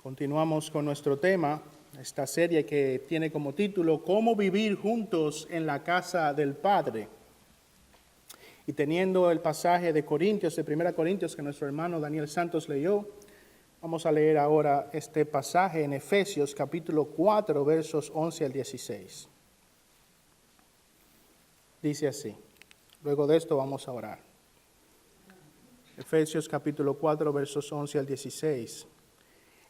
Continuamos con nuestro tema, esta serie que tiene como título ¿Cómo vivir juntos en la casa del Padre? Y teniendo el pasaje de Corintios, de 1 Corintios, que nuestro hermano Daniel Santos leyó, vamos a leer ahora este pasaje en Efesios capítulo 4, versos 11 al 16. Dice así, luego de esto vamos a orar. Efesios capítulo 4, versos 11 al 16.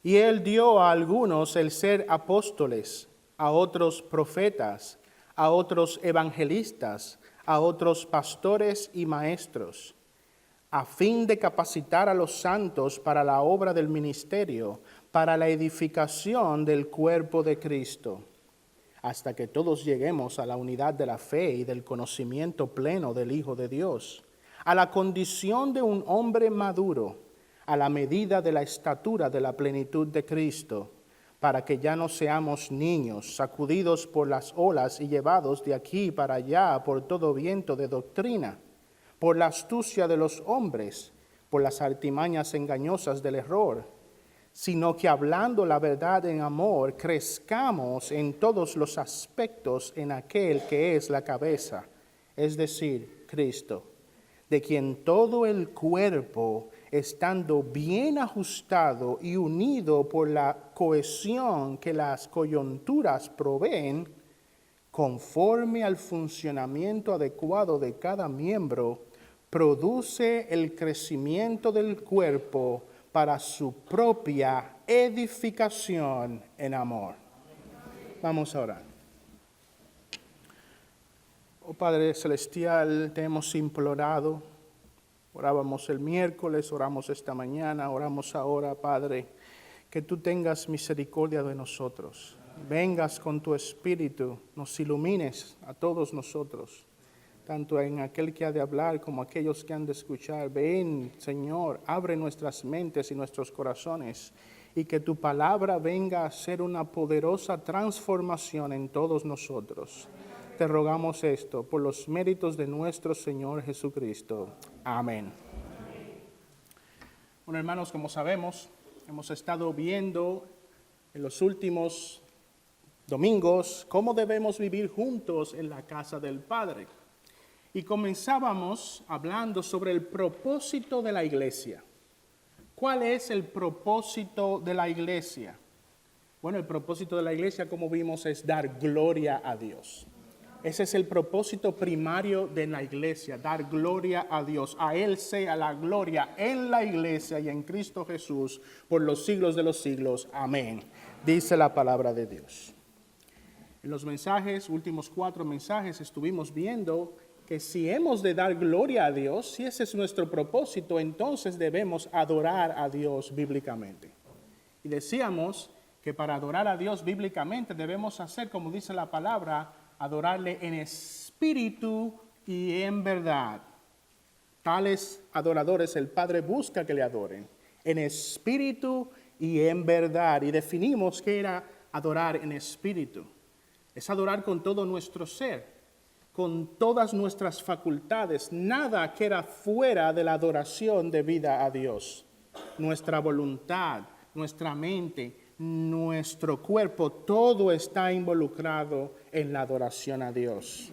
Y él dio a algunos el ser apóstoles, a otros profetas, a otros evangelistas, a otros pastores y maestros, a fin de capacitar a los santos para la obra del ministerio, para la edificación del cuerpo de Cristo, hasta que todos lleguemos a la unidad de la fe y del conocimiento pleno del Hijo de Dios, a la condición de un hombre maduro, a la medida de la estatura de la plenitud de Cristo, para que ya no seamos niños, sacudidos por las olas y llevados de aquí para allá por todo viento de doctrina, por la astucia de los hombres, por las artimañas engañosas del error, sino que hablando la verdad en amor, crezcamos en todos los aspectos en aquel que es la cabeza, es decir, Cristo, de quien todo el cuerpo, estando bien ajustado y unido por la cohesión que las coyunturas proveen, conforme al funcionamiento adecuado de cada miembro, produce el crecimiento del cuerpo para su propia edificación en amor. Vamos a orar. Oh Padre Celestial, te hemos implorado. Orábamos el miércoles, oramos esta mañana, oramos ahora, Padre, que tú tengas misericordia de nosotros. Vengas con tu Espíritu, nos ilumines a todos nosotros, tanto en aquel que ha de hablar como aquellos que han de escuchar. Ven, Señor, abre nuestras mentes y nuestros corazones y que tu palabra venga a ser una poderosa transformación en todos nosotros. Te rogamos esto por los méritos de nuestro Señor Jesucristo. Amén. Bueno, hermanos, como sabemos, hemos estado viendo en los últimos domingos cómo debemos vivir juntos en la casa del Padre. Y comenzábamos hablando sobre el propósito de la iglesia. ¿Cuál es el propósito de la iglesia? Bueno, el propósito de la iglesia, como vimos, es dar gloria a Dios. Ese es el propósito primario de la iglesia, dar gloria a Dios. A Él sea la gloria en la iglesia y en Cristo Jesús por los siglos de los siglos. Amén. Dice la palabra de Dios. En los mensajes, últimos 4 mensajes, estuvimos viendo que si hemos de dar gloria a Dios, si ese es nuestro propósito, entonces debemos adorar a Dios bíblicamente. Y decíamos que para adorar a Dios bíblicamente debemos hacer, como dice la palabra, adorarle en espíritu y en verdad. Tales adoradores el Padre busca que le adoren, en espíritu y en verdad. Y definimos qué era adorar en espíritu. Es adorar con todo nuestro ser, con todas nuestras facultades. Nada queda fuera de la adoración debida a Dios. Nuestra voluntad, nuestra mente, nuestro cuerpo, todo está involucrado en la adoración a Dios.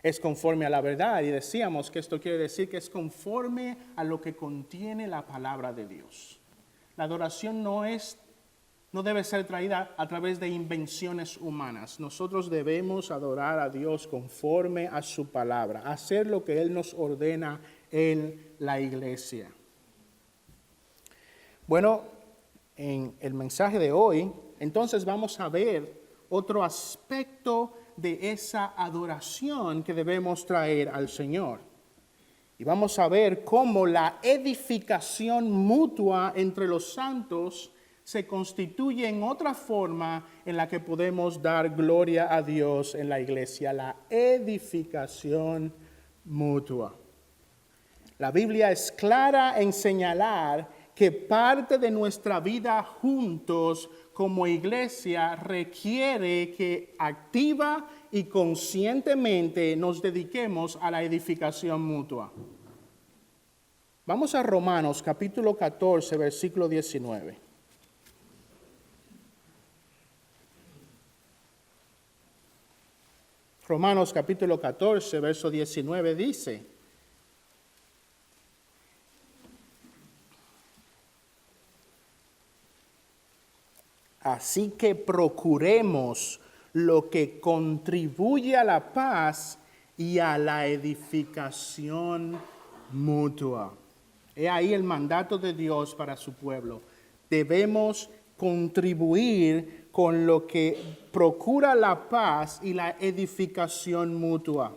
Es conforme a la verdad, y decíamos que esto quiere decir que es conforme a lo que contiene la palabra de Dios. La adoración no debe ser traída a través de invenciones humanas. Nosotros debemos adorar a Dios conforme a su palabra, hacer lo que Él nos ordena en la iglesia. Bueno, en el mensaje de hoy, entonces vamos a ver otro aspecto de esa adoración que debemos traer al Señor. Y vamos a ver cómo la edificación mutua entre los santos se constituye en otra forma en la que podemos dar gloria a Dios en la iglesia, la edificación mutua. La Biblia es clara en señalar que parte de nuestra vida juntos como iglesia requiere que activa y conscientemente nos dediquemos a la edificación mutua. Vamos a Romanos capítulo 14, versículo 19. Romanos capítulo 14, verso 19 dice: así que procuremos lo que contribuye a la paz y a la edificación mutua. He ahí el mandato de Dios para su pueblo. Debemos contribuir con lo que procura la paz y la edificación mutua.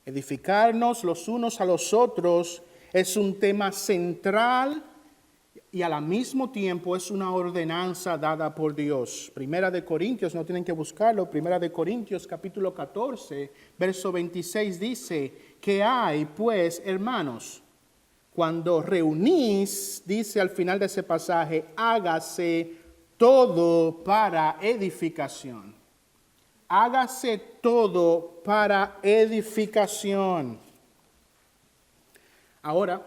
Edificarnos los unos a los otros es un tema central y al mismo tiempo es una ordenanza dada por Dios. Primera de Corintios, no tienen que buscarlo, Primera de Corintios capítulo 14, verso 26 dice: ¿qué hay pues, hermanos? Cuando reunís, dice al final de ese pasaje, hágase todo para edificación. Hágase todo para edificación. Ahora,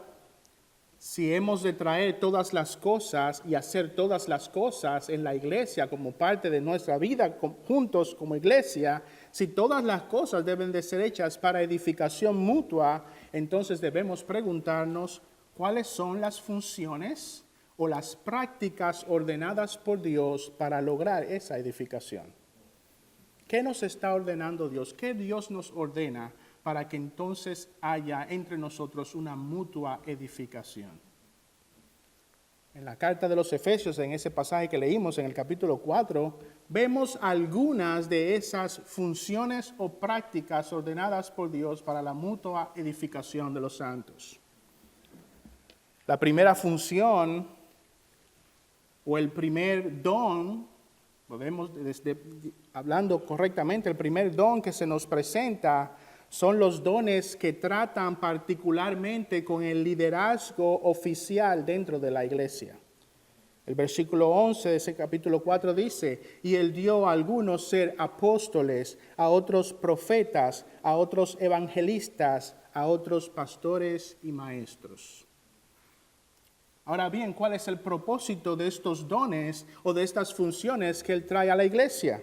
si hemos de traer todas las cosas y hacer todas las cosas en la iglesia como parte de nuestra vida juntos como iglesia, si todas las cosas deben de ser hechas para edificación mutua, entonces debemos preguntarnos cuáles son las funciones o las prácticas ordenadas por Dios para lograr esa edificación. ¿Qué nos está ordenando Dios? ¿Qué Dios nos ordena para que entonces haya entre nosotros una mutua edificación? En la carta de los Efesios, en ese pasaje que leímos en el capítulo 4, vemos algunas de esas funciones o prácticas ordenadas por Dios para la mutua edificación de los santos. La primera función o el primer don, hablando correctamente, el primer don que se nos presenta son los dones que tratan particularmente con el liderazgo oficial dentro de la iglesia. El versículo 11 de ese capítulo 4 dice: y él dio a algunos ser apóstoles, a otros profetas, a otros evangelistas, a otros pastores y maestros. Ahora bien, ¿cuál es el propósito de estos dones o de estas funciones que él trae a la iglesia?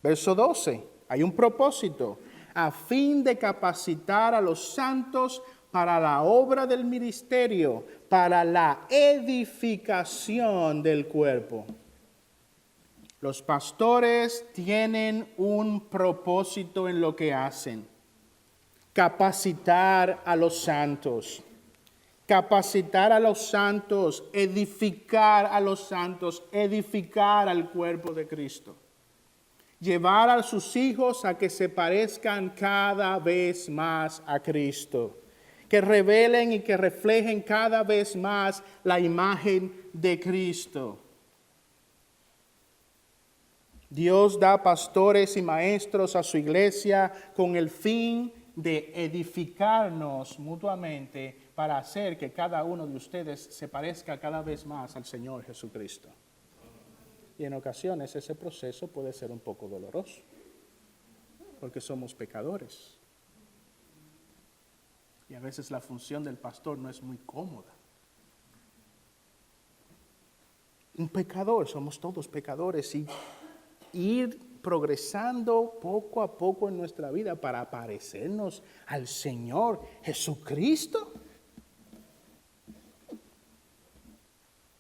Verso 12, hay un propósito: a fin de capacitar a los santos para la obra del ministerio, para la edificación del cuerpo. Los pastores tienen un propósito en lo que hacen: capacitar a los santos. Capacitar a los santos, edificar a los santos, edificar al cuerpo de Cristo. Llevar a sus hijos a que se parezcan cada vez más a Cristo. Que revelen y que reflejen cada vez más la imagen de Cristo. Dios da pastores y maestros a su iglesia con el fin de edificarnos mutuamente para hacer que cada uno de ustedes se parezca cada vez más al Señor Jesucristo. Y en ocasiones ese proceso puede ser un poco doloroso, porque somos pecadores. Y a veces la función del pastor no es muy cómoda. Un pecador, somos todos pecadores, y ir progresando poco a poco en nuestra vida para parecernos al Señor Jesucristo.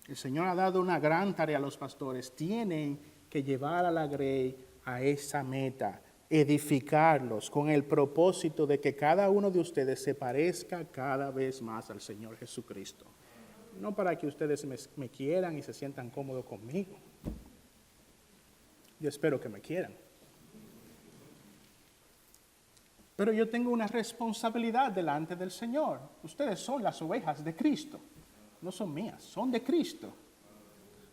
El Señor ha dado una gran tarea a los pastores. Tienen que llevar a la grey a esa meta, edificarlos con el propósito de que cada uno de ustedes se parezca cada vez más al Señor Jesucristo. No para que ustedes me quieran y se sientan cómodos conmigo. Yo espero que me quieran. Pero yo tengo una responsabilidad delante del Señor. Ustedes son las ovejas de Cristo. No son mías, son de Cristo.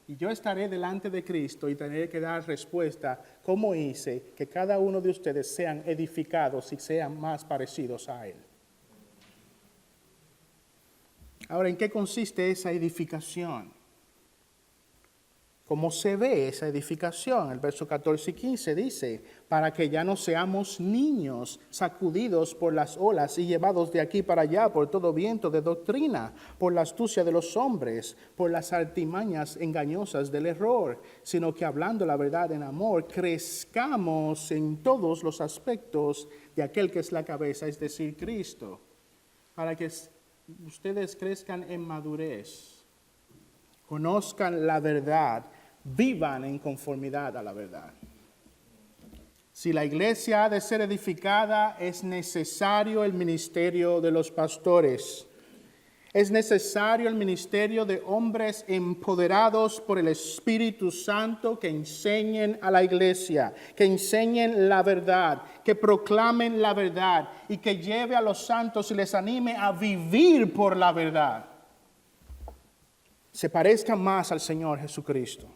Y yo estaré delante de Cristo y tendré que dar respuesta cómo hice que cada uno de ustedes sean edificados y sean más parecidos a Él. Ahora, ¿en qué consiste esa edificación? ¿Cómo se ve esa edificación? El verso 14 y 15 dice, para que ya no seamos niños sacudidos por las olas y llevados de aquí para allá por todo viento de doctrina, por la astucia de los hombres, por las artimañas engañosas del error, sino que hablando la verdad en amor, crezcamos en todos los aspectos de aquel que es la cabeza, es decir, Cristo, para que ustedes crezcan en madurez, conozcan la verdad, vivan en conformidad a la verdad. Si la iglesia ha de ser edificada, es necesario el ministerio de los pastores. Es necesario el ministerio de hombres empoderados por el Espíritu Santo que enseñen a la iglesia, que enseñen la verdad, que proclamen la verdad y que lleve a los santos y les anime a vivir por la verdad. Se parezcan más al Señor Jesucristo.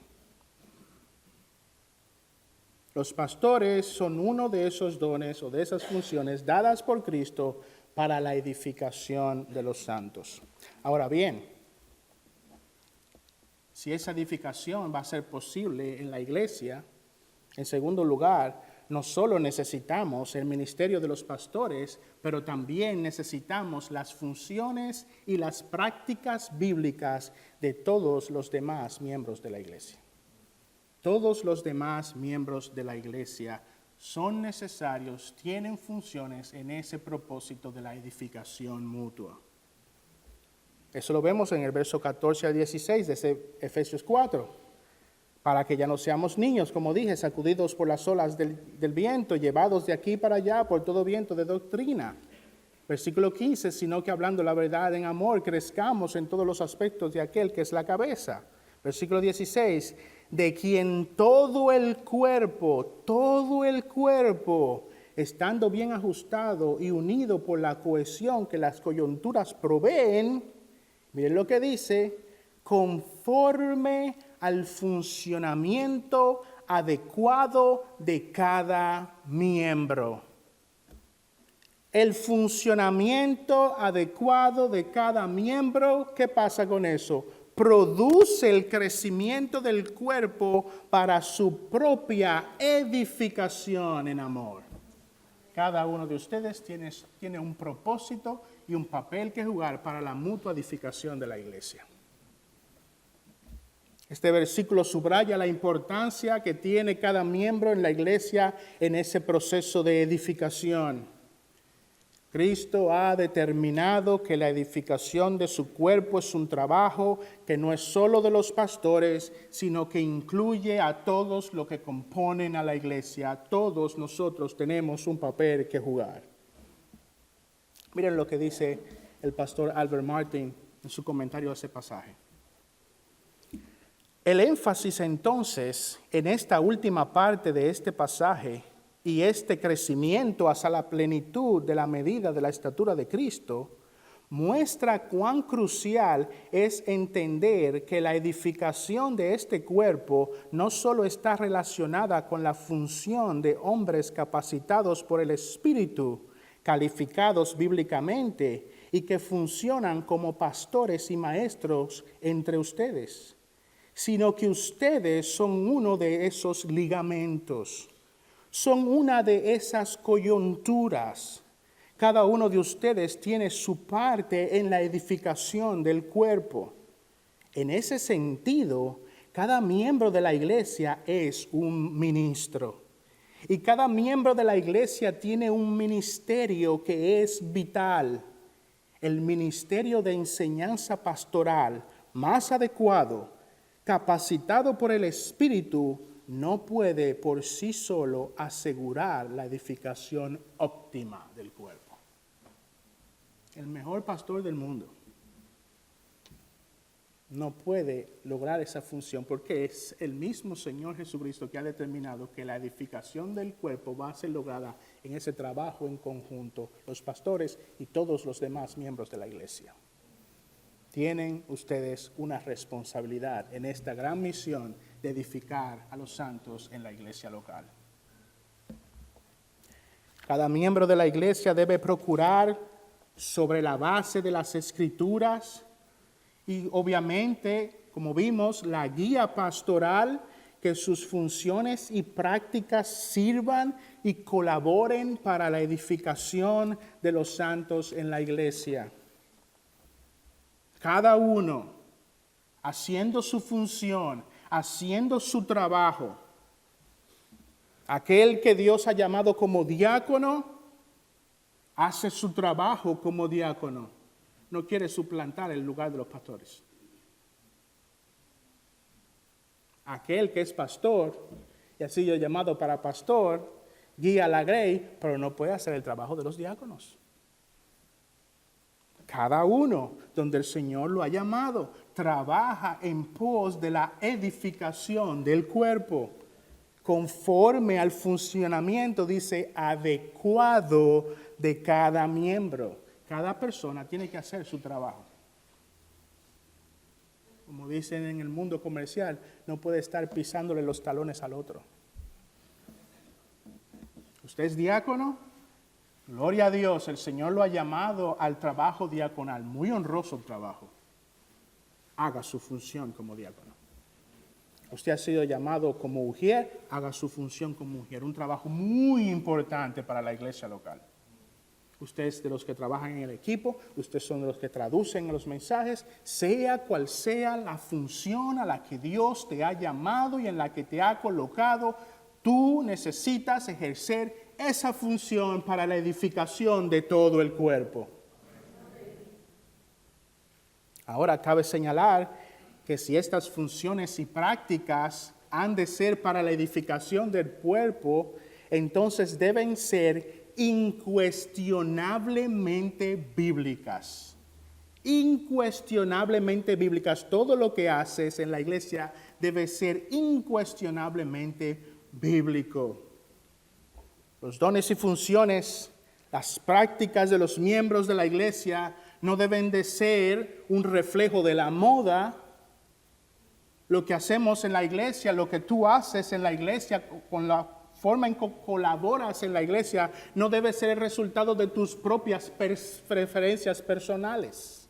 Los pastores son uno de esos dones o de esas funciones dadas por Cristo para la edificación de los santos. Ahora bien, si esa edificación va a ser posible en la iglesia, en segundo lugar, no solo necesitamos el ministerio de los pastores, pero también necesitamos las funciones y las prácticas bíblicas de todos los demás miembros de la iglesia. Todos los demás miembros de la iglesia son necesarios, tienen funciones en ese propósito de la edificación mutua. Eso lo vemos en el verso 14 al 16 de ese Efesios 4. Para que ya no seamos niños, como dije, sacudidos por las olas del viento, llevados de aquí para allá por todo viento de doctrina. Versículo 15, sino que hablando la verdad en amor, crezcamos en todos los aspectos de aquel que es la cabeza. Versículo 16, de quien todo el cuerpo, estando bien ajustado y unido por la cohesión que las coyunturas proveen, miren lo que dice, conforme al funcionamiento adecuado de cada miembro. El funcionamiento adecuado de cada miembro, ¿qué pasa con eso? Produce el crecimiento del cuerpo para su propia edificación en amor. Cada uno de ustedes tiene un propósito y un papel que jugar para la mutua edificación de la iglesia. Este versículo subraya la importancia que tiene cada miembro en la iglesia en ese proceso de edificación. Cristo ha determinado que la edificación de su cuerpo es un trabajo que no es solo de los pastores, sino que incluye a todos los que componen a la iglesia. Todos nosotros tenemos un papel que jugar. Miren lo que dice el pastor Albert Martin en su comentario a ese pasaje. El énfasis entonces en esta última parte de este pasaje y este crecimiento hacia la plenitud de la medida de la estatura de Cristo muestra cuán crucial es entender que la edificación de este cuerpo no solo está relacionada con la función de hombres capacitados por el Espíritu, calificados bíblicamente y que funcionan como pastores y maestros entre ustedes, sino que ustedes son uno de esos ligamentos. Son una de esas coyunturas. Cada uno de ustedes tiene su parte en la edificación del cuerpo. En ese sentido, cada miembro de la iglesia es un ministro. Y cada miembro de la iglesia tiene un ministerio que es vital. El ministerio de enseñanza pastoral más adecuado, capacitado por el Espíritu, no puede por sí solo asegurar la edificación óptima del cuerpo. El mejor pastor del mundo no puede lograr esa función porque es el mismo Señor Jesucristo que ha determinado que la edificación del cuerpo va a ser lograda en ese trabajo en conjunto, los pastores y todos los demás miembros de la iglesia. Tienen ustedes una responsabilidad en esta gran misión de edificar a los santos en la iglesia local. Cada miembro de la iglesia debe procurar sobre la base de las Escrituras y obviamente como vimos, la guía pastoral, que sus funciones y prácticas sirvan y colaboren para la edificación de los santos en la iglesia. Cada uno haciendo su función, haciendo su trabajo. Aquel que Dios ha llamado como diácono, hace su trabajo como diácono. No quiere suplantar el lugar de los pastores. Aquel que es pastor y ha sido llamado para pastor, guía la grey, pero no puede hacer el trabajo de los diáconos. Cada uno, donde el Señor lo ha llamado, trabaja en pos de la edificación del cuerpo, conforme al funcionamiento, dice, adecuado de cada miembro. Cada persona tiene que hacer su trabajo. Como dicen en el mundo comercial, no puede estar pisándole los talones al otro. ¿Usted es diácono? Gloria a Dios, el Señor lo ha llamado al trabajo diaconal, muy honroso trabajo. Haga su función como diácono. Usted ha sido llamado como ujier, haga su función como ujier, un trabajo muy importante para la iglesia local. Usted es de los que trabajan en el equipo, ustedes son de los que traducen los mensajes, sea cual sea la función a la que Dios te ha llamado y en la que te ha colocado, tú necesitas ejercer esa función para la edificación de todo el cuerpo. Ahora cabe señalar que si estas funciones y prácticas han de ser para la edificación del cuerpo, entonces deben ser incuestionablemente bíblicas. Incuestionablemente bíblicas. Todo lo que haces en la iglesia debe ser incuestionablemente bíblico. Los dones y funciones, las prácticas de los miembros de la iglesia no deben de ser un reflejo de la moda. Lo que hacemos en la iglesia, lo que tú haces en la iglesia con la forma en que colaboras en la iglesia, no debe ser el resultado de tus propias preferencias personales.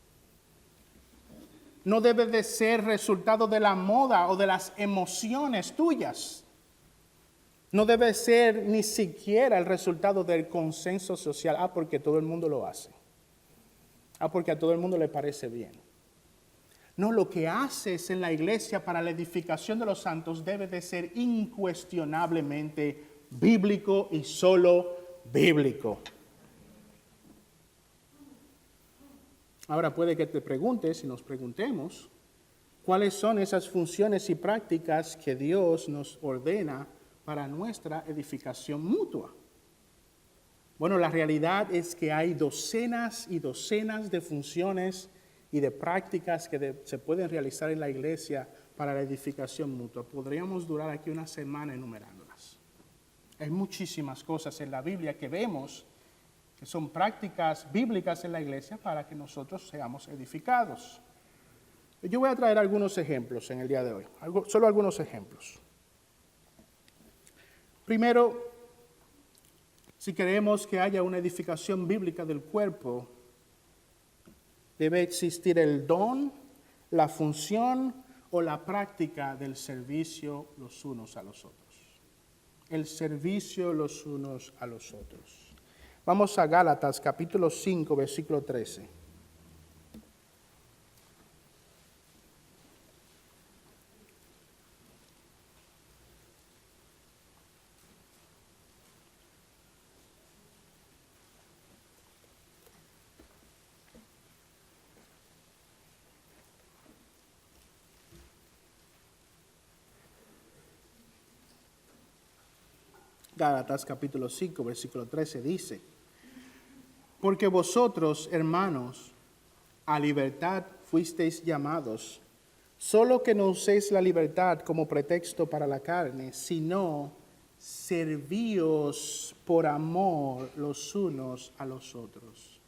No debe de ser resultado de la moda o de las emociones tuyas. No debe ser ni siquiera el resultado del consenso social. Porque todo el mundo lo hace. Porque a todo el mundo le parece bien. No, lo que haces en la iglesia para la edificación de los santos debe de ser incuestionablemente bíblico y solo bíblico. Ahora puede que te preguntes y nos preguntemos, ¿cuáles son esas funciones y prácticas que Dios nos ordena para nuestra edificación mutua? Bueno, la realidad es que hay docenas y docenas de funciones y de prácticas que se pueden realizar en la iglesia para la edificación mutua. Podríamos durar aquí una semana enumerándolas. Hay muchísimas cosas en la Biblia que vemos que son prácticas bíblicas en la iglesia para que nosotros seamos edificados. Yo voy a traer algunos ejemplos en el día de hoy, solo algunos ejemplos. Primero, si queremos que haya una edificación bíblica del cuerpo, debe existir el don, la función o la práctica del servicio los unos a los otros. El servicio los unos a los otros. Vamos a Gálatas capítulo 5, versículo 13. Gálatas capítulo 5, versículo 13 dice, porque vosotros, hermanos, a libertad fuisteis llamados, solo que no uséis la libertad como pretexto para la carne, sino servíos por amor los unos a los otros.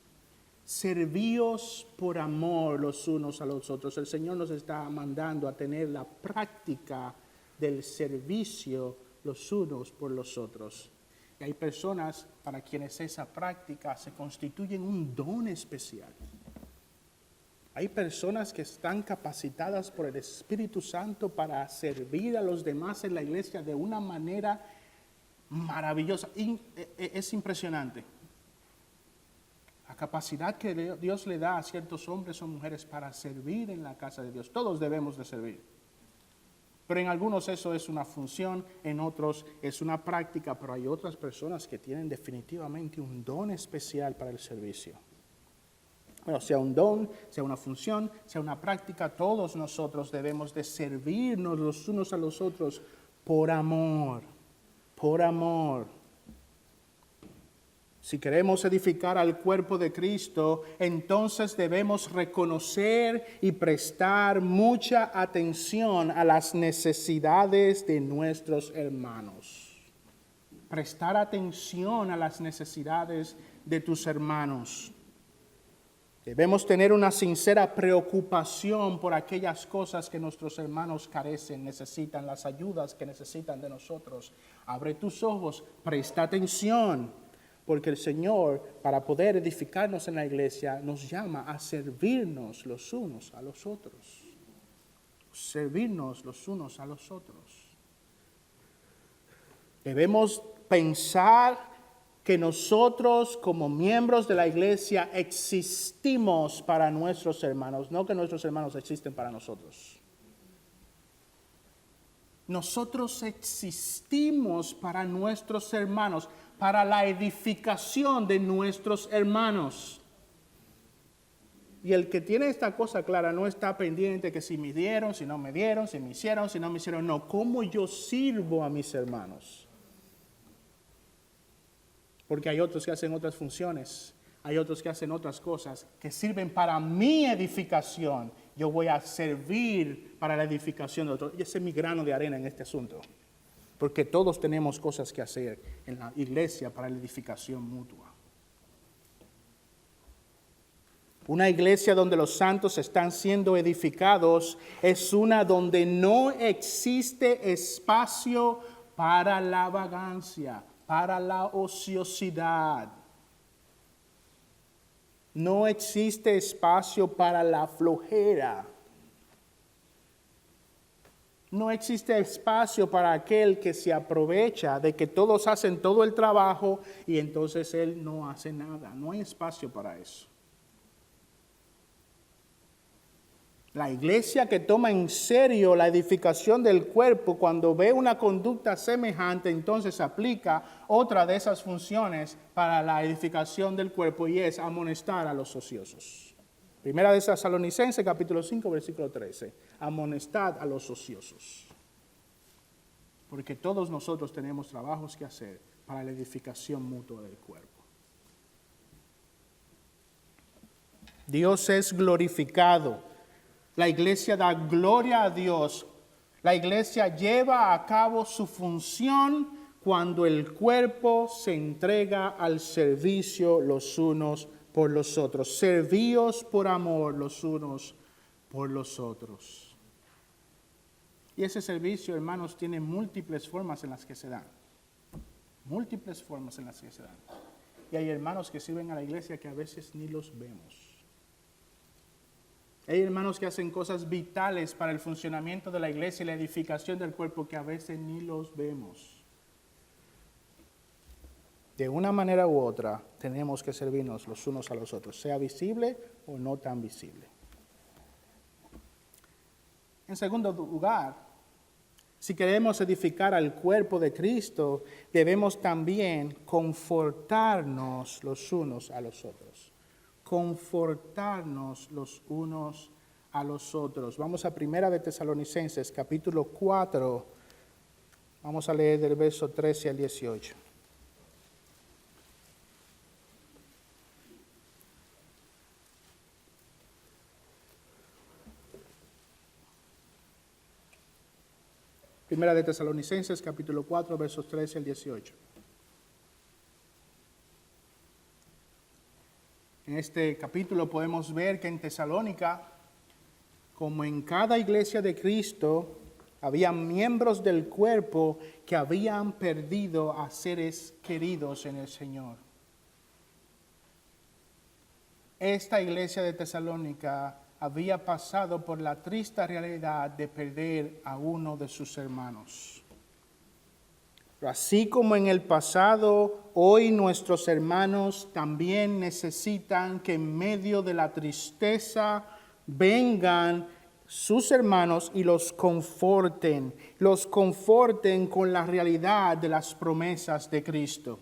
Servíos por amor los unos a los otros. El Señor nos está mandando a tener la práctica del servicio los unos por los otros. Y hay personas para quienes esa práctica se constituye en un don especial. Hay personas que están capacitadas por el Espíritu Santo para servir a los demás en la iglesia de una manera maravillosa. Es impresionante. La capacidad que Dios le da a ciertos hombres o mujeres para servir en la casa de Dios. Todos debemos de servir. Pero en algunos eso es una función, en otros es una práctica, pero hay otras personas que tienen definitivamente un don especial para el servicio. Bueno, sea un don, sea una función, sea una práctica, todos nosotros debemos de servirnos los unos a los otros por amor, por amor. Si queremos edificar al cuerpo de Cristo, entonces debemos reconocer y prestar mucha atención a las necesidades de nuestros hermanos. Prestar atención a las necesidades de tus hermanos. Debemos tener una sincera preocupación por aquellas cosas que nuestros hermanos carecen, necesitan, las ayudas que necesitan de nosotros. Abre tus ojos, presta atención. Porque el Señor, para poder edificarnos en la iglesia, nos llama a servirnos los unos a los otros. Servirnos los unos a los otros. Debemos pensar que nosotros como miembros de la iglesia existimos para nuestros hermanos, no que nuestros hermanos existen para nosotros. Nosotros existimos para nuestros hermanos, para la edificación de nuestros hermanos. Y el que tiene esta cosa clara no está pendiente que si me dieron, si no me dieron, si me hicieron, si no me hicieron. No, cómo yo sirvo a mis hermanos. Porque hay otros que hacen otras funciones, hay otros que hacen otras cosas que sirven para mi edificación. Yo voy a servir para la edificación de otros. Y ese es mi grano de arena en este asunto. Porque todos tenemos cosas que hacer en la iglesia para la edificación mutua. Una iglesia donde los santos están siendo edificados es una donde no existe espacio para la vagancia, para la ociosidad. No existe espacio para la flojera. No existe espacio para aquel que se aprovecha de que todos hacen todo el trabajo y entonces él no hace nada. No hay espacio para eso. La iglesia que toma en serio la edificación del cuerpo, cuando ve una conducta semejante, entonces aplica otra de esas funciones para la edificación del cuerpo y es amonestar a los ociosos. Primera de Tesalonicenses, capítulo 5, versículo 13. Amonestad a los ociosos. Porque todos nosotros tenemos trabajos que hacer para la edificación mutua del cuerpo. Dios es glorificado. La iglesia da gloria a Dios. La iglesia lleva a cabo su función cuando el cuerpo se entrega al servicio los unos por los otros. Servíos por amor los unos por los otros. Y ese servicio, hermanos, tiene múltiples formas en las que se dan. Múltiples formas en las que se dan. Y hay hermanos que sirven a la iglesia que a veces ni los vemos. Hay hermanos que hacen cosas vitales para el funcionamiento de la iglesia y la edificación del cuerpo que a veces ni los vemos. De una manera u otra tenemos que servirnos los unos a los otros, sea visible o no tan visible. En segundo lugar, si queremos edificar al cuerpo de Cristo, debemos también confortarnos los unos a los otros. Confortarnos los unos a los otros. Vamos a Primera de Tesalonicenses, capítulo 4. Vamos a leer del verso 13 al 18. Primera de Tesalonicenses, capítulo 4, versos 13 al 18. En este capítulo podemos ver que en Tesalónica, como en cada iglesia de Cristo, había miembros del cuerpo que habían perdido a seres queridos en el Señor. Esta iglesia de Tesalónica había pasado por la triste realidad de perder a uno de sus hermanos. Pero así como en el pasado, hoy nuestros hermanos también necesitan que en medio de la tristeza vengan sus hermanos y los conforten con la realidad de las promesas de Cristo.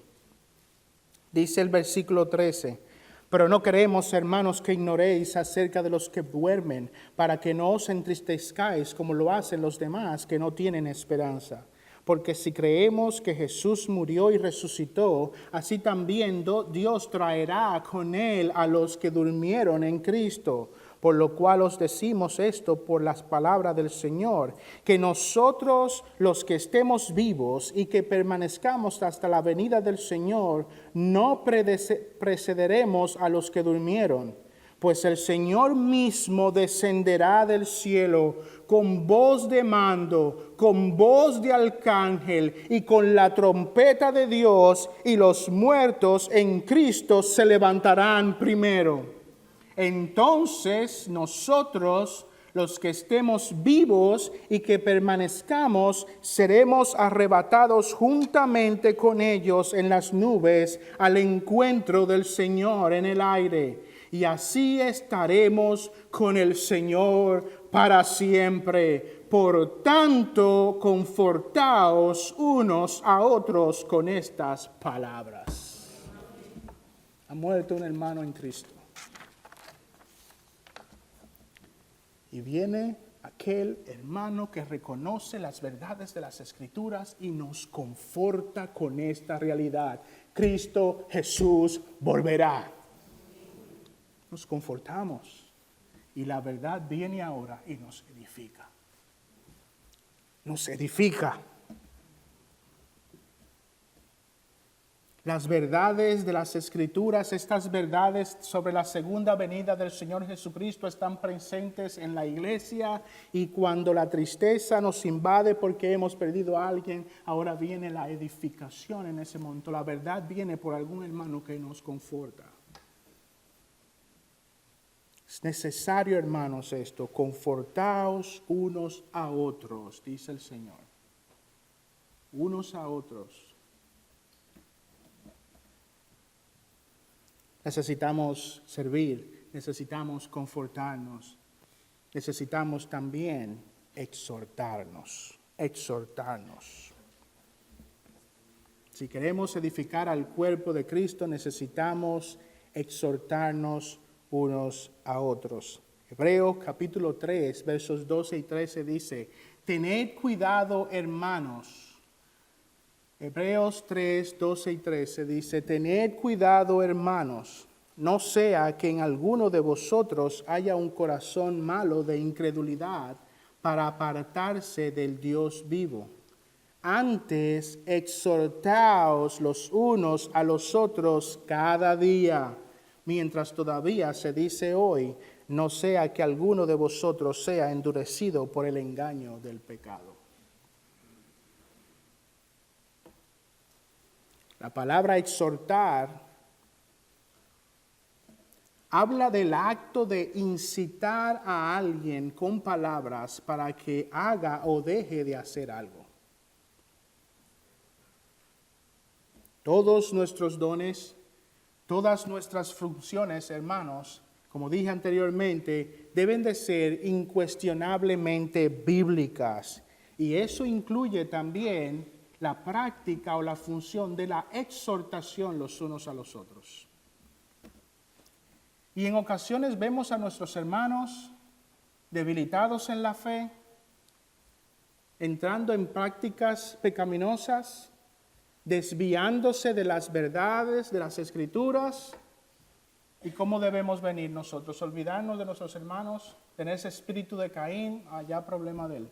Dice el versículo 13, pero no queremos, hermanos, que ignoréis acerca de los que duermen, para que no os entristezcáis como lo hacen los demás que no tienen esperanza. Porque si creemos que Jesús murió y resucitó, así también Dios traerá con él a los que durmieron en Cristo. Por lo cual os decimos esto por las palabras del Señor, que nosotros los que estemos vivos y que permanezcamos hasta la venida del Señor, no precederemos a los que durmieron. Pues el Señor mismo descenderá del cielo con voz de mando, con voz de arcángel y con la trompeta de Dios, y los muertos en Cristo se levantarán primero. Entonces nosotros, los que estemos vivos y que permanezcamos, seremos arrebatados juntamente con ellos en las nubes al encuentro del Señor en el aire. Y así estaremos con el Señor para siempre. Por tanto, confortaos unos a otros con estas palabras. Ha muerto un hermano en Cristo. Y viene aquel hermano que reconoce las verdades de las Escrituras y nos conforta con esta realidad. Cristo Jesús volverá. Nos confortamos y la verdad viene ahora y nos edifica. Nos edifica. Las verdades de las Escrituras, estas verdades sobre la segunda venida del Señor Jesucristo están presentes en la iglesia, y cuando la tristeza nos invade porque hemos perdido a alguien, ahora viene la edificación en ese momento. La verdad viene por algún hermano que nos conforta. Es necesario, hermanos, esto, confortaos unos a otros, dice el Señor. Unos a otros. Necesitamos servir, necesitamos confortarnos, necesitamos también exhortarnos. Si queremos edificar al cuerpo de Cristo, necesitamos exhortarnos unos a otros. Hebreos capítulo 3, versos 12 y 13 dice, tened cuidado, hermanos. Hebreos 3, 12 y 13 dice, tened cuidado, hermanos, no sea que en alguno de vosotros haya un corazón malo de incredulidad para apartarse del Dios vivo. Antes, exhortaos los unos a los otros cada día, mientras todavía se dice hoy, no sea que alguno de vosotros sea endurecido por el engaño del pecado. La palabra exhortar habla del acto de incitar a alguien con palabras para que haga o deje de hacer algo. Todos nuestros dones, todas nuestras funciones, hermanos, como dije anteriormente, deben de ser incuestionablemente bíblicas. Y eso incluye también la práctica o la función de la exhortación los unos a los otros. Y en ocasiones vemos a nuestros hermanos debilitados en la fe, entrando en prácticas pecaminosas, desviándose de las verdades de las Escrituras. ¿Y cómo debemos venir nosotros? ¿Olvidarnos de nuestros hermanos? ¿Tener ese espíritu de Caín? Allá problema de él.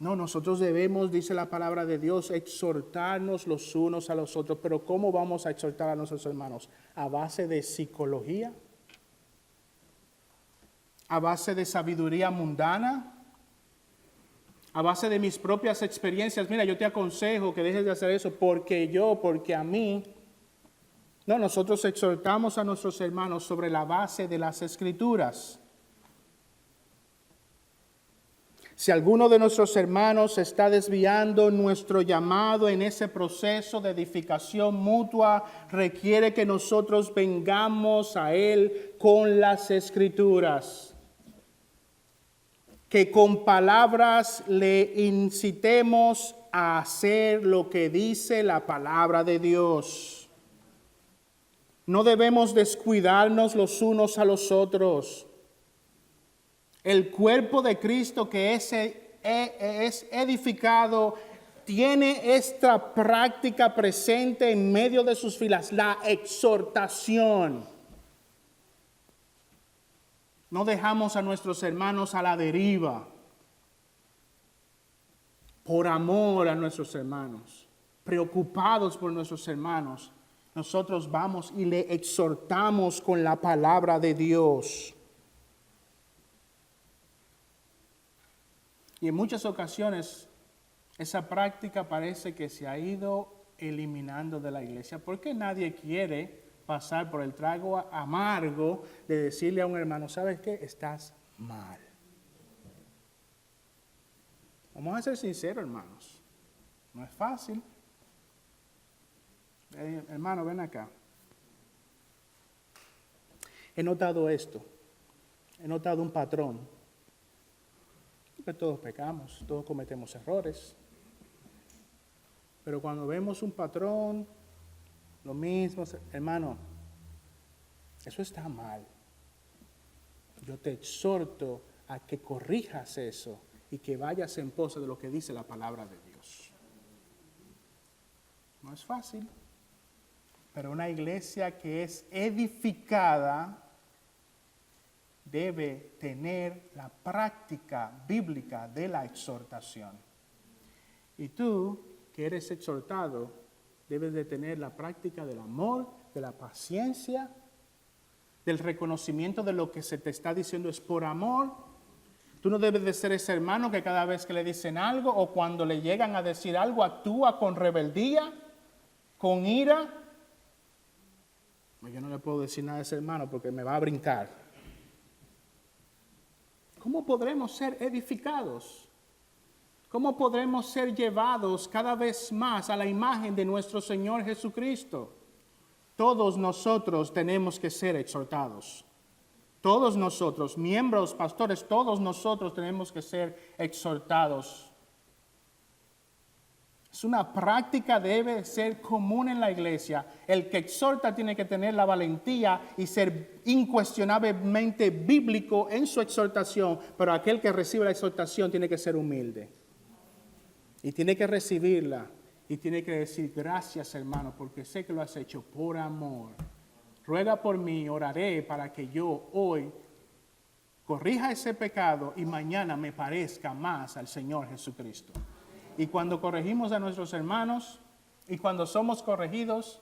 No, nosotros debemos, dice la palabra de Dios, exhortarnos los unos a los otros. Pero ¿cómo vamos a exhortar a nuestros hermanos? ¿A base de psicología? ¿A base de sabiduría mundana? ¿A base de mis propias experiencias? Mira, yo te aconsejo que dejes de hacer eso porque a mí. No, nosotros exhortamos a nuestros hermanos sobre la base de las Escrituras. Si alguno de nuestros hermanos está desviando, nuestro llamado en ese proceso de edificación mutua requiere que nosotros vengamos a él con las Escrituras. Que con palabras le incitemos a hacer lo que dice la palabra de Dios. No debemos descuidarnos los unos a los otros. El cuerpo de Cristo que es edificado tiene esta práctica presente en medio de sus filas, la exhortación. No dejamos a nuestros hermanos a la deriva por amor a nuestros hermanos, preocupados por nuestros hermanos. Nosotros vamos y le exhortamos con la palabra de Dios. Y en muchas ocasiones esa práctica parece que se ha ido eliminando de la iglesia, porque nadie quiere pasar por el trago amargo de decirle a un hermano, ¿sabes qué? Estás mal. Vamos a ser sinceros, hermanos. No es fácil. Hermano, ven acá. He notado esto. He notado un patrón. Que todos pecamos, todos cometemos errores. Pero cuando vemos un patrón, lo mismo, hermano, eso está mal. Yo te exhorto a que corrijas eso y que vayas en pos de lo que dice la palabra de Dios. No es fácil, pero una iglesia que es edificada debe tener la práctica bíblica de la exhortación. Y tú, que eres exhortado, debes de tener la práctica del amor, de la paciencia, del reconocimiento de lo que se te está diciendo es por amor. Tú no debes de ser ese hermano que cada vez que le dicen algo o cuando le llegan a decir algo actúa con rebeldía, con ira. Yo no le puedo decir nada a ese hermano porque me va a brincar. ¿Cómo podremos ser edificados? ¿Cómo podremos ser llevados cada vez más a la imagen de nuestro Señor Jesucristo? Todos nosotros tenemos que ser exhortados. Todos nosotros, miembros, pastores, todos nosotros tenemos que ser exhortados. Es una práctica, debe ser común en la iglesia. El que exhorta tiene que tener la valentía y ser incuestionablemente bíblico en su exhortación, pero aquel que recibe la exhortación tiene que ser humilde. Y tiene que recibirla y tiene que decir, gracias hermano, porque sé que lo has hecho por amor. Ruega por mí, oraré para que yo hoy corrija ese pecado y mañana me parezca más al Señor Jesucristo. Y cuando corregimos a nuestros hermanos y cuando somos corregidos,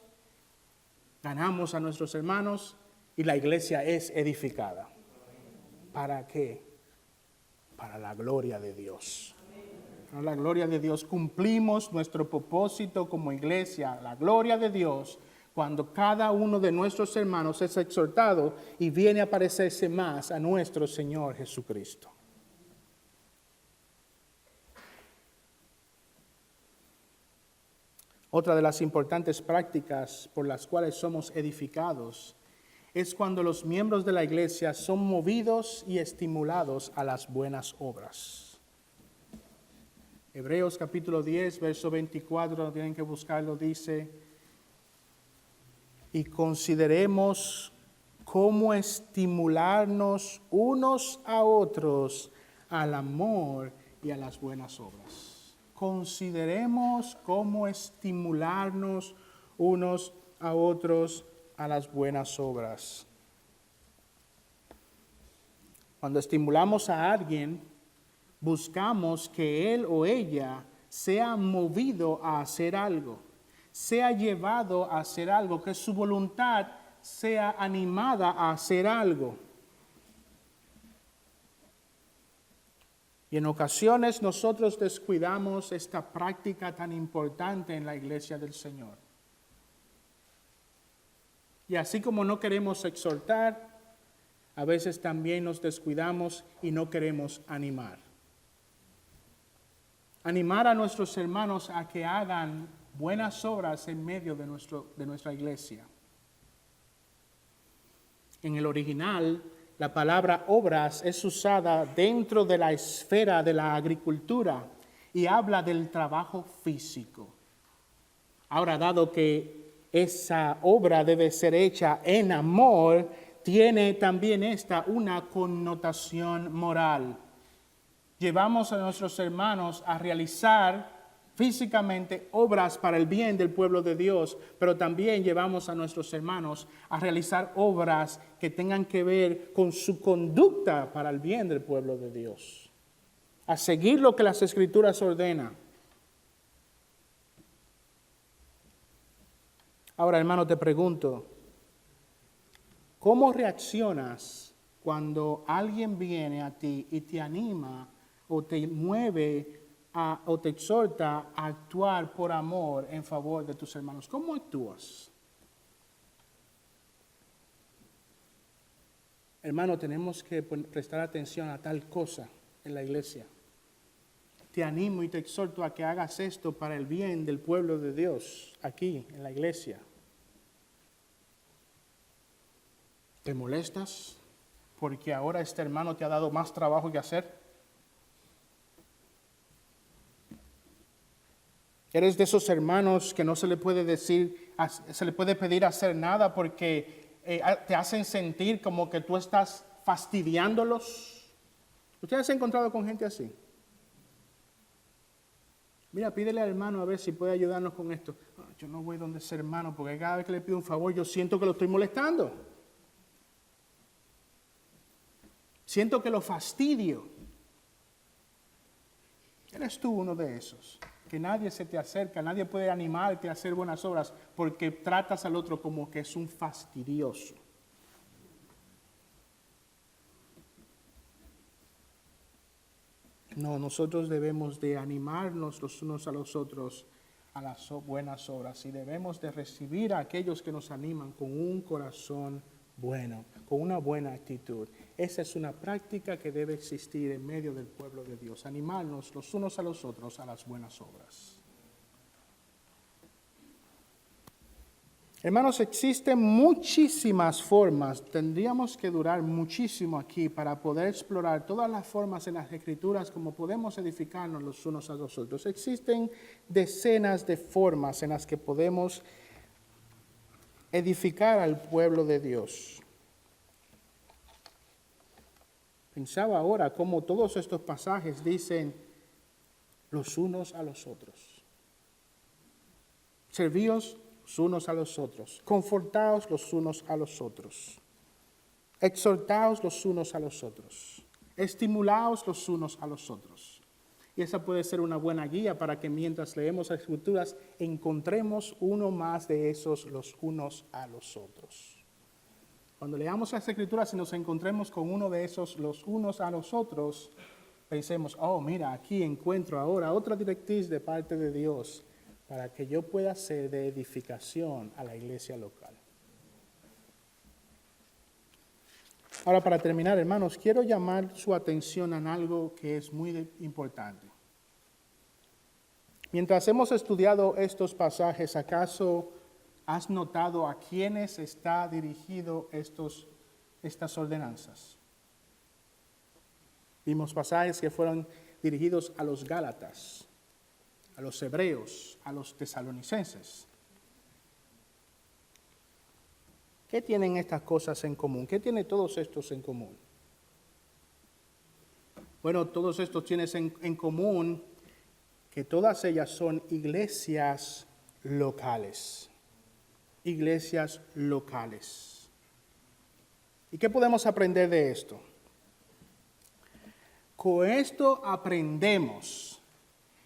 ganamos a nuestros hermanos y la iglesia es edificada. ¿Para qué? Para la gloria de Dios. Para la gloria de Dios cumplimos nuestro propósito como iglesia, la gloria de Dios, cuando cada uno de nuestros hermanos es exhortado y viene a parecerse más a nuestro Señor Jesucristo. Otra de las importantes prácticas por las cuales somos edificados es cuando los miembros de la iglesia son movidos y estimulados a las buenas obras. Hebreos capítulo 10, verso 24, no tienen que buscarlo, dice, y consideremos cómo estimularnos unos a otros al amor y a las buenas obras. Consideremos cómo estimularnos unos a otros a las buenas obras. Cuando estimulamos a alguien, buscamos que él o ella sea movido a hacer algo, sea llevado a hacer algo, que su voluntad sea animada a hacer algo. Y en ocasiones nosotros descuidamos esta práctica tan importante en la iglesia del Señor. Y así como no queremos exhortar, a veces también nos descuidamos y no queremos animar. Animar a nuestros hermanos a que hagan buenas obras en medio de nuestra iglesia. En el original, la palabra obras es usada dentro de la esfera de la agricultura y habla del trabajo físico. Ahora, dado que esa obra debe ser hecha en amor, tiene también esta una connotación moral. Llevamos a nuestros hermanos a realizar físicamente obras para el bien del pueblo de Dios, pero también llevamos a nuestros hermanos a realizar obras que tengan que ver con su conducta para el bien del pueblo de Dios, a seguir lo que las Escrituras ordenan. Ahora, hermano, te pregunto, ¿cómo reaccionas cuando alguien viene a ti y te anima o te mueve o te exhorta a actuar por amor en favor de tus hermanos? ¿Cómo actúas? Hermano, tenemos que prestar atención a tal cosa en la iglesia. Te animo y te exhorto a que hagas esto para el bien del pueblo de Dios aquí en la iglesia. ¿Te molestas porque ahora este hermano te ha dado más trabajo que hacer? ¿Eres de esos hermanos que no se le puede decir, se le puede pedir hacer nada porque te hacen sentir como que tú estás fastidiándolos? ¿Ustedes se han encontrado con gente así? Mira, pídele al hermano a ver si puede ayudarnos con esto. No, yo no voy donde ese hermano porque cada vez que le pido un favor yo siento que lo estoy molestando. Siento que lo fastidio. ¿Eres tú uno de esos? Que nadie se te acerca, nadie puede animarte a hacer buenas obras porque tratas al otro como que es un fastidioso. No, nosotros debemos de animarnos los unos a los otros a las buenas obras y debemos de recibir a aquellos que nos animan con un corazón bueno, con una buena actitud. Esa es una práctica que debe existir en medio del pueblo de Dios, animarnos los unos a los otros a las buenas obras. Hermanos, existen muchísimas formas, tendríamos que durar muchísimo aquí para poder explorar todas las formas en las Escrituras como podemos edificarnos los unos a los otros. Existen decenas de formas en las que podemos edificar al pueblo de Dios. Pensaba ahora cómo todos estos pasajes dicen los unos a los otros. Servíos los unos a los otros. Confortaos los unos a los otros. Exhortaos los unos a los otros. Estimulaos los unos a los otros. Y esa puede ser una buena guía para que mientras leemos las Escrituras encontremos uno más de esos los unos a los otros. Cuando leamos las Escrituras y nos encontremos con uno de esos los unos a los otros, pensemos, oh, mira, aquí encuentro ahora otra directriz de parte de Dios para que yo pueda ser de edificación a la iglesia local. Ahora, para terminar, hermanos, quiero llamar su atención en algo que es muy importante. Mientras hemos estudiado estos pasajes, ¿acaso has notado a quiénes está dirigido estas ordenanzas? Vimos pasajes que fueron dirigidos a los Gálatas, a los hebreos, a los tesalonicenses. ¿Qué tienen estas cosas en común? ¿Qué tienen todos estos en común? Bueno, todos estos tienen en común que todas ellas son iglesias locales. Iglesias locales. ¿Y qué podemos aprender de esto? Con esto aprendemos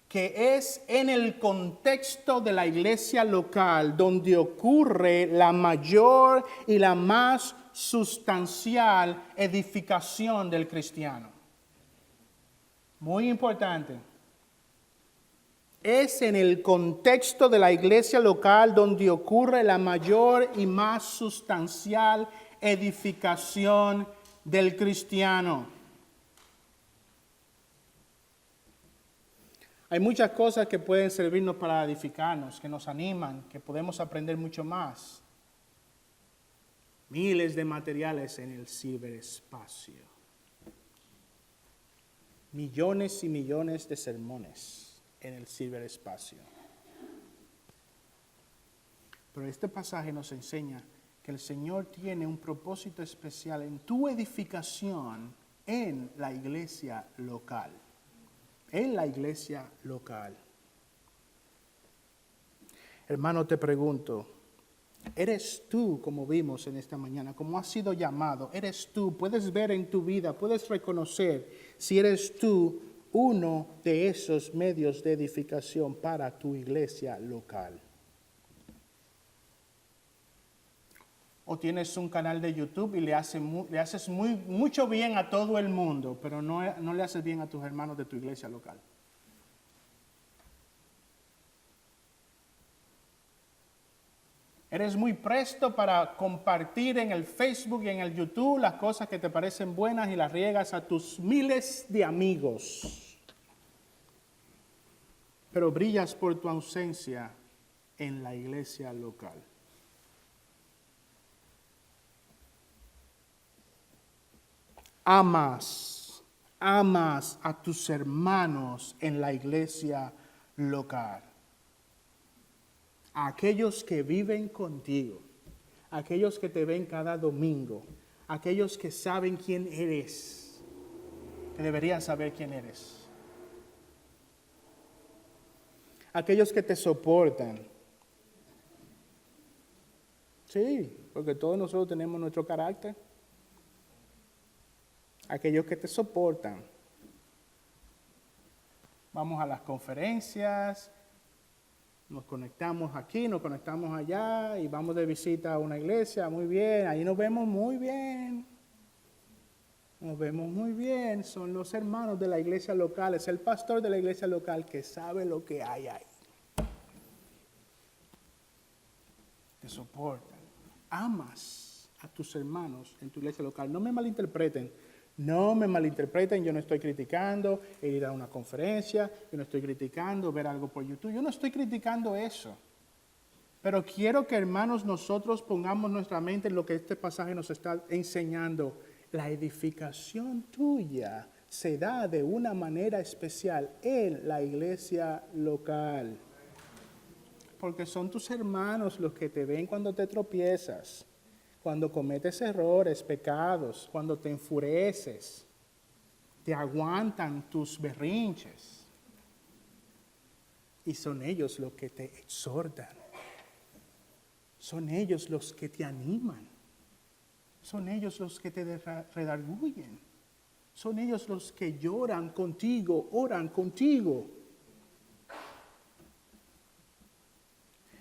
que es en el contexto de la iglesia local donde ocurre la mayor y la más sustancial edificación del cristiano. Muy importante. Es en el contexto de la iglesia local donde ocurre la mayor y más sustancial edificación del cristiano. Hay muchas cosas que pueden servirnos para edificarnos, que nos animan, que podemos aprender mucho más. Miles de materiales en el ciberespacio. Millones y millones de sermones en el ciberespacio. Pero este pasaje nos enseña que el Señor tiene un propósito especial en tu edificación en la iglesia local. En la iglesia local. Hermano, te pregunto, ¿eres tú, como vimos en esta mañana, como has sido llamado? ¿Eres tú? Puedes ver en tu vida, puedes reconocer si eres tú uno de esos medios de edificación para tu iglesia local. O tienes un canal de YouTube y le haces mucho bien a todo el mundo, pero no le haces bien a tus hermanos de tu iglesia local. Eres muy presto para compartir en el Facebook y en el YouTube las cosas que te parecen buenas y las riegas a tus miles de amigos. Pero brillas por tu ausencia en la iglesia local. Amas a tus hermanos en la iglesia local. A aquellos que viven contigo, aquellos que te ven cada domingo, aquellos que saben quién eres, que deberían saber quién eres. Aquellos que te soportan. Sí, porque todos nosotros tenemos nuestro carácter. Aquellos que te soportan. Vamos a las conferencias, nos conectamos aquí, nos conectamos allá y vamos de visita a una iglesia, muy bien, ahí nos vemos muy bien. Nos vemos muy bien, son los hermanos de la iglesia local, es el pastor de la iglesia local que sabe lo que hay ahí. Te soportan. Amas a tus hermanos en tu iglesia local. No me malinterpreten, yo no estoy criticando ir a una conferencia, yo no estoy criticando ver algo por YouTube, yo no estoy criticando eso. Pero quiero que, hermanos, nosotros pongamos nuestra mente en lo que este pasaje nos está enseñando. La edificación tuya se da de una manera especial en la iglesia local. Porque son tus hermanos los que te ven cuando te tropiezas, cuando cometes errores, pecados, cuando te enfureces, te aguantan tus berrinches. Y son ellos los que te exhortan. Son ellos los que te animan. Son ellos los que te redarguyen. Son ellos los que lloran contigo, oran contigo.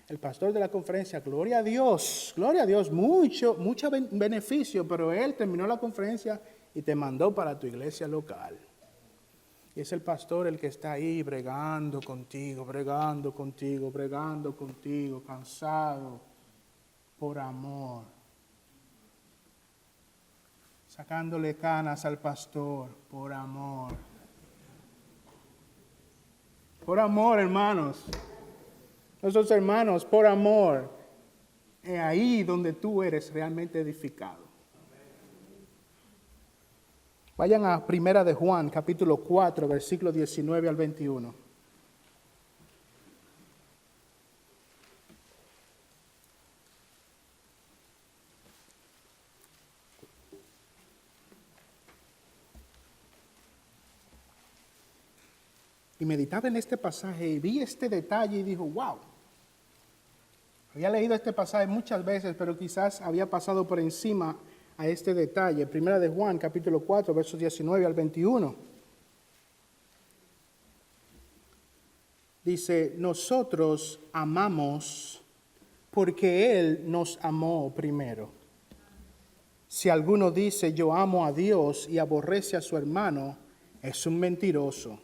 El pastor de la conferencia, gloria a Dios, mucho beneficio, pero él terminó la conferencia y te mandó para tu iglesia local. Y es el pastor el que está ahí bregando contigo, cansado, por amor. Sacándole canas al pastor, por amor. Por amor, hermanos. Nuestros hermanos, por amor, es ahí donde tú eres realmente edificado. Vayan a 1 de Juan, capítulo 4, versículos 19 al 21. Y meditaba en este pasaje y vi este detalle y dijo, wow. Había leído este pasaje muchas veces, pero quizás había pasado por encima a este detalle. 1 de Juan, capítulo 4, versos 19 al 21. Dice, nosotros amamos porque Él nos amó primero. Si alguno dice, yo amo a Dios y aborrece a su hermano, es un mentiroso.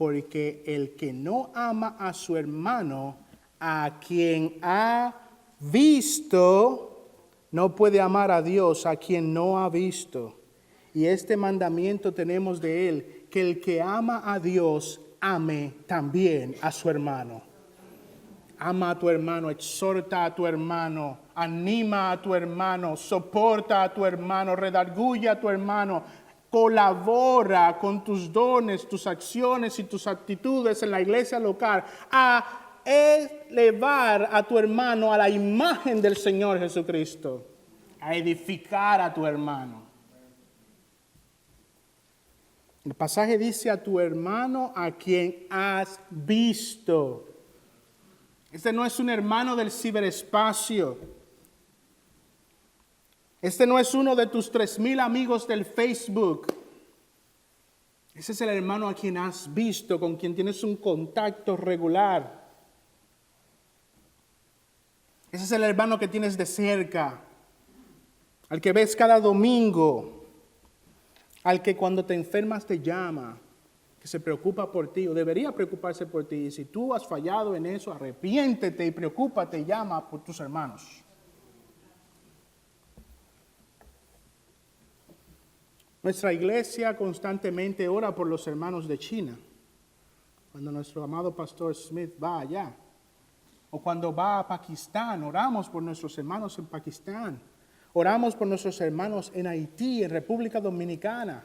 porque el que no ama a su hermano, a quien ha visto, no puede amar a Dios, a quien no ha visto. Y este mandamiento tenemos de él, que el que ama a Dios, ame también a su hermano. Ama a tu hermano, exhorta a tu hermano, anima a tu hermano, soporta a tu hermano, redarguye a tu hermano, colabora con tus dones, tus acciones y tus actitudes en la iglesia local a elevar a tu hermano a la imagen del Señor Jesucristo, a edificar a tu hermano. El pasaje dice a tu hermano a quien has visto. Este no es un hermano del ciberespacio. Este no es uno de tus 3,000 amigos del Facebook. Ese es el hermano a quien has visto, con quien tienes un contacto regular. Ese es el hermano que tienes de cerca, al que ves cada domingo, al que cuando te enfermas te llama, que se preocupa por ti o debería preocuparse por ti. Y si tú has fallado en eso, arrepiéntete y preocúpate y llama por tus hermanos. Nuestra iglesia constantemente ora por los hermanos de China. Cuando nuestro amado pastor Smith va allá, o cuando va a Pakistán, oramos por nuestros hermanos en Pakistán. Oramos por nuestros hermanos en Haití, en República Dominicana.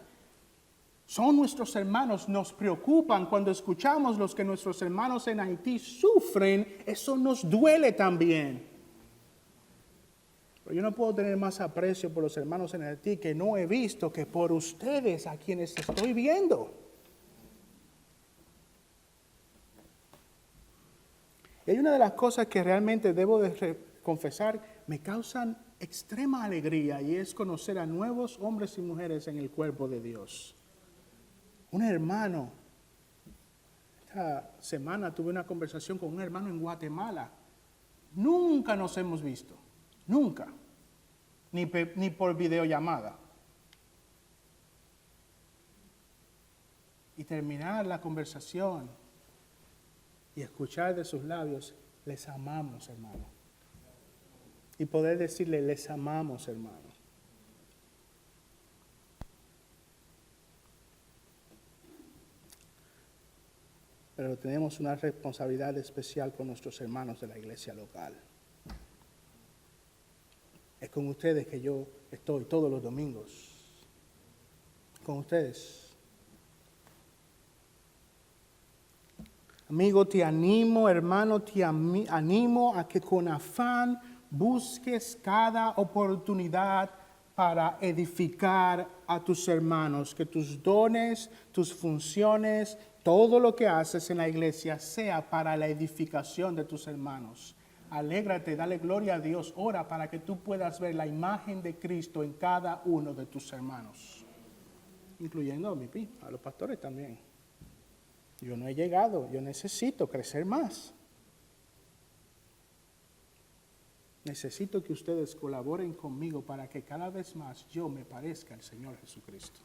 Son nuestros hermanos, nos preocupan cuando escuchamos los que nuestros hermanos en Haití sufren, eso nos duele también. Pero yo no puedo tener más aprecio por los hermanos en Haití que no he visto que por ustedes a quienes estoy viendo. Y hay una de las cosas que realmente debo de confesar, me causan extrema alegría y es conocer a nuevos hombres y mujeres en el cuerpo de Dios. Un hermano, esta semana tuve una conversación con un hermano en Guatemala. Nunca nos hemos visto, nunca, ni por videollamada. Y terminar la conversación y escuchar de sus labios, les amamos, hermano. Y poder decirle, les amamos, hermano. Pero tenemos una responsabilidad especial con nuestros hermanos de la iglesia local. Es con ustedes que yo estoy todos los domingos. Con ustedes. Amigo, te animo, hermano, te animo a que con afán busques cada oportunidad para edificar a tus hermanos, que tus dones, tus funciones, todo lo que haces en la iglesia sea para la edificación de tus hermanos. Alégrate, dale gloria a Dios, ora para que tú puedas ver la imagen de Cristo en cada uno de tus hermanos, incluyendo a los pastores también. Yo no he llegado, yo necesito crecer más. Necesito que ustedes colaboren conmigo para que cada vez más yo me parezca al Señor Jesucristo.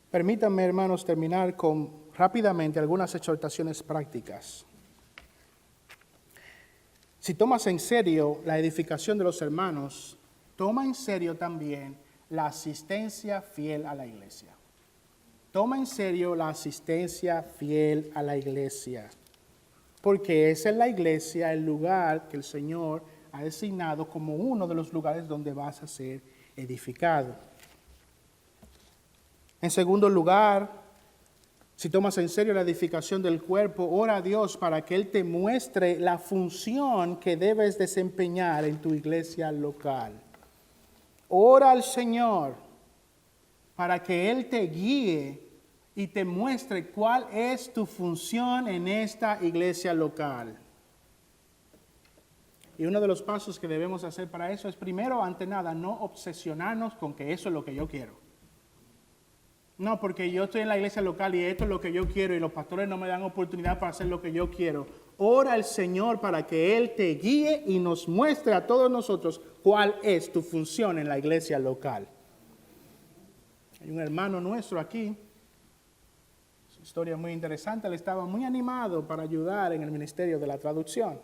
Permítanme, hermanos, terminar con rápidamente algunas exhortaciones prácticas. Si tomas en serio la edificación de los hermanos, toma en serio también la asistencia fiel a la iglesia. Toma en serio la asistencia fiel a la iglesia. Porque es en la iglesia el lugar que el Señor ha designado como uno de los lugares donde vas a ser edificado. En segundo lugar, si tomas en serio la edificación del cuerpo, ora a Dios para que Él te muestre la función que debes desempeñar en tu iglesia local. Ora al Señor para que Él te guíe y te muestre cuál es tu función en esta iglesia local. Y uno de los pasos que debemos hacer para eso es, primero, ante nada, no obsesionarnos con que eso es lo que yo quiero. No, porque yo estoy en la iglesia local y esto es lo que yo quiero y los pastores no me dan oportunidad para hacer lo que yo quiero. Ora al Señor para que Él te guíe y nos muestre a todos nosotros cuál es tu función en la iglesia local. Hay un hermano nuestro aquí Historia muy interesante. Él estaba muy animado para ayudar en el ministerio de la traducción.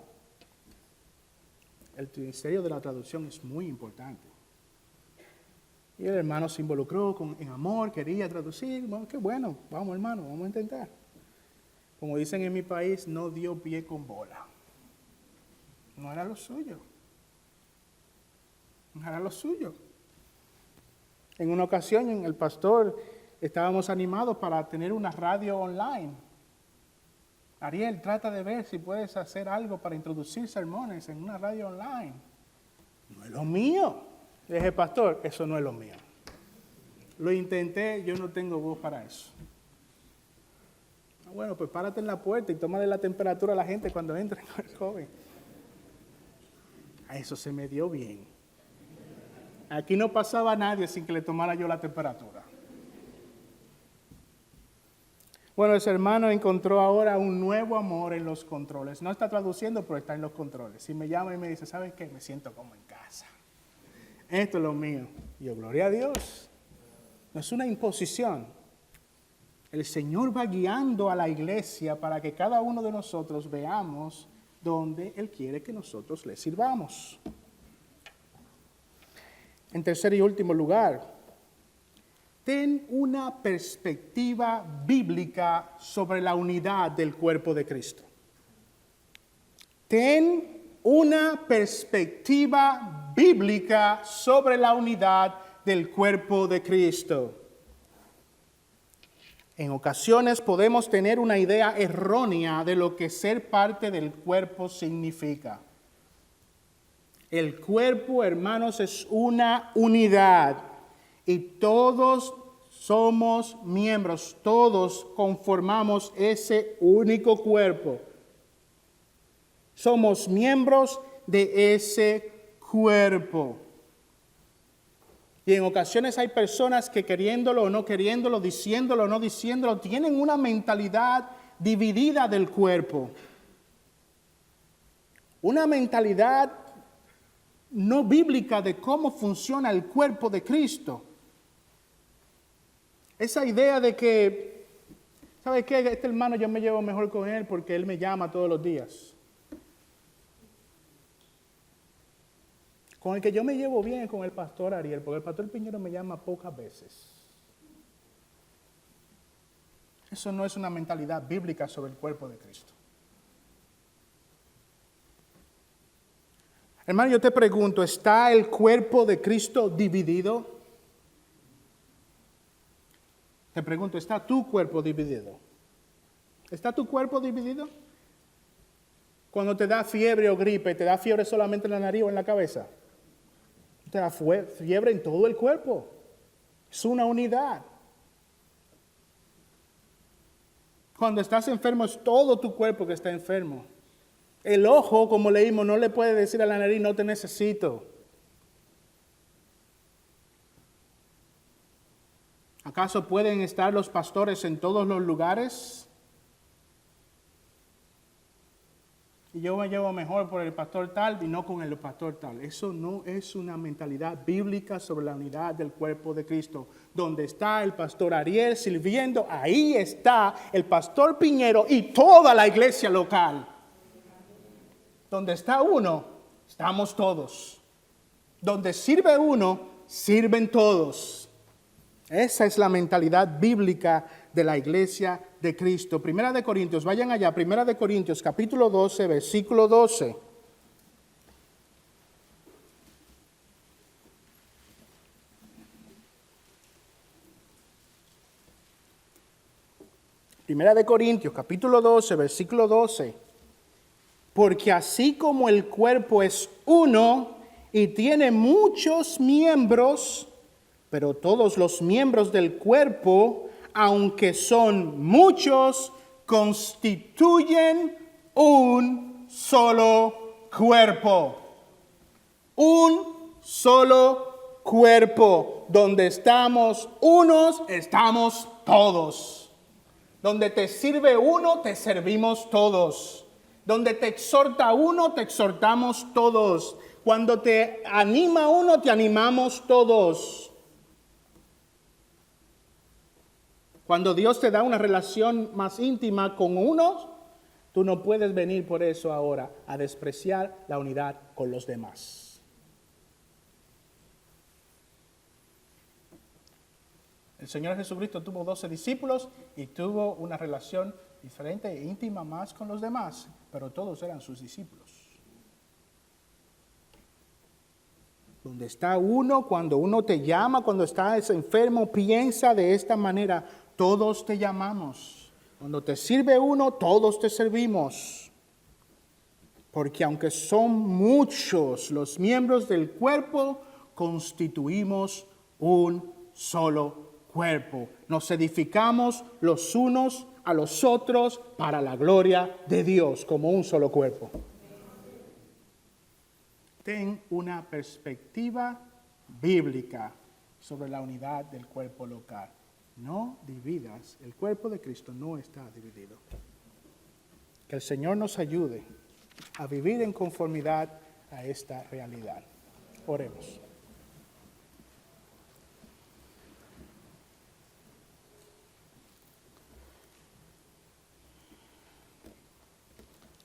El ministerio de la traducción es muy importante. Y el hermano se involucró en amor, quería traducir. Bueno, qué bueno, vamos hermano, vamos a intentar. Como dicen en mi país, no dio pie con bola. No era lo suyo. No era lo suyo. En una ocasión, el pastor, estábamos animados para tener una radio online. Ariel, trata de ver si puedes hacer algo para introducir sermones en una radio online. No es lo mío. Le dije, pastor, eso no es lo mío. Lo intenté, yo no tengo voz para eso. Bueno, pues párate en la puerta y tómale la temperatura a la gente cuando entre con el joven. A eso se me dio bien. Aquí no pasaba nadie sin que le tomara yo la temperatura. Bueno, ese hermano encontró ahora un nuevo amor en los controles. No está traduciendo, pero está en los controles. Si me llama y me dice, ¿sabes qué? Me siento como en casa. Esto es lo mío. Y yo, gloria a Dios. No es una imposición. El Señor va guiando a la iglesia para que cada uno de nosotros veamos dónde Él quiere que nosotros le sirvamos. En tercer y último lugar, ten una perspectiva bíblica sobre la unidad del cuerpo de Cristo. Ten una perspectiva bíblica sobre la unidad del cuerpo de Cristo. En ocasiones podemos tener una idea errónea de lo que ser parte del cuerpo significa. El cuerpo, hermanos, es una unidad y todos somos miembros, todos conformamos ese único cuerpo. Somos miembros de ese cuerpo. Y en ocasiones hay personas que queriéndolo o no queriéndolo, diciéndolo o no diciéndolo, tienen una mentalidad dividida del cuerpo. Una mentalidad no bíblica de cómo funciona el cuerpo de Cristo. Esa idea de que, ¿sabe qué? Este hermano yo me llevo mejor con él porque él me llama todos los días. Con el que yo me llevo bien es con el pastor Ariel, porque el pastor Piñero me llama pocas veces. Eso no es una mentalidad bíblica sobre el cuerpo de Cristo. Hermano, yo te pregunto, ¿está el cuerpo de Cristo dividido? Te pregunto, ¿está tu cuerpo dividido? ¿Está tu cuerpo dividido? Cuando te da fiebre o gripe, ¿te da fiebre solamente en la nariz o en la cabeza? Te da fiebre en todo el cuerpo. Es una unidad. Cuando estás enfermo es todo tu cuerpo que está enfermo. El ojo, como leímos, no le puede decir a la nariz, no te necesito. ¿Acaso pueden estar los pastores en todos los lugares? Y yo me llevo mejor por el pastor tal y no con el pastor tal. Eso no es una mentalidad bíblica sobre la unidad del cuerpo de Cristo. Donde está el pastor Ariel sirviendo, ahí está el pastor Piñero y toda la iglesia local. Donde está uno, estamos todos. Donde sirve uno, sirven todos. Esa es la mentalidad bíblica de la iglesia de Cristo. Primera de Corintios, vayan allá, Primera de Corintios, capítulo 12, versículo 12. Primera de Corintios, capítulo 12, versículo 12. Porque así como el cuerpo es uno y tiene muchos miembros, pero todos los miembros del cuerpo, aunque son muchos, constituyen un solo cuerpo. Un solo cuerpo. Donde estamos unos, estamos todos. Donde te sirve uno, te servimos todos. Donde te exhorta uno, te exhortamos todos. Cuando te anima uno, te animamos todos. Cuando Dios te da una relación más íntima con unos, tú no puedes venir por eso ahora a despreciar la unidad con los demás. El Señor Jesucristo tuvo 12 discípulos y tuvo una relación diferente e íntima más con los demás, pero todos eran sus discípulos. Donde está uno, cuando uno te llama, cuando estás enfermo, piensa de esta manera: todos te llamamos. Cuando te sirve uno, todos te servimos. Porque aunque son muchos los miembros del cuerpo, constituimos un solo cuerpo. Nos edificamos los unos a los otros para la gloria de Dios como un solo cuerpo. Ten una perspectiva bíblica sobre la unidad del cuerpo local. No dividas, el cuerpo de Cristo no está dividido. Que el Señor nos ayude a vivir en conformidad a esta realidad. Oremos.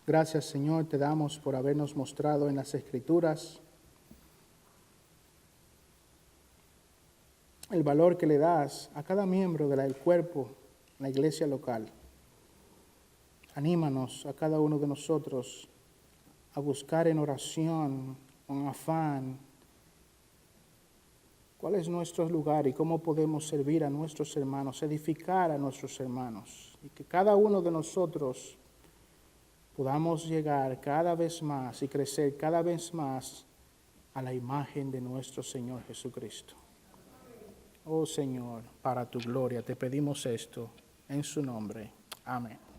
Gracias, Señor, te damos por habernos mostrado en las Escrituras el valor que le das a cada miembro del cuerpo, la iglesia local. Anímanos a cada uno de nosotros a buscar en oración, con afán, cuál es nuestro lugar y cómo podemos servir a nuestros hermanos, edificar a nuestros hermanos. Y que cada uno de nosotros podamos llegar cada vez más y crecer cada vez más a la imagen de nuestro Señor Jesucristo. Oh Señor, para tu gloria te pedimos esto en su nombre. Amén.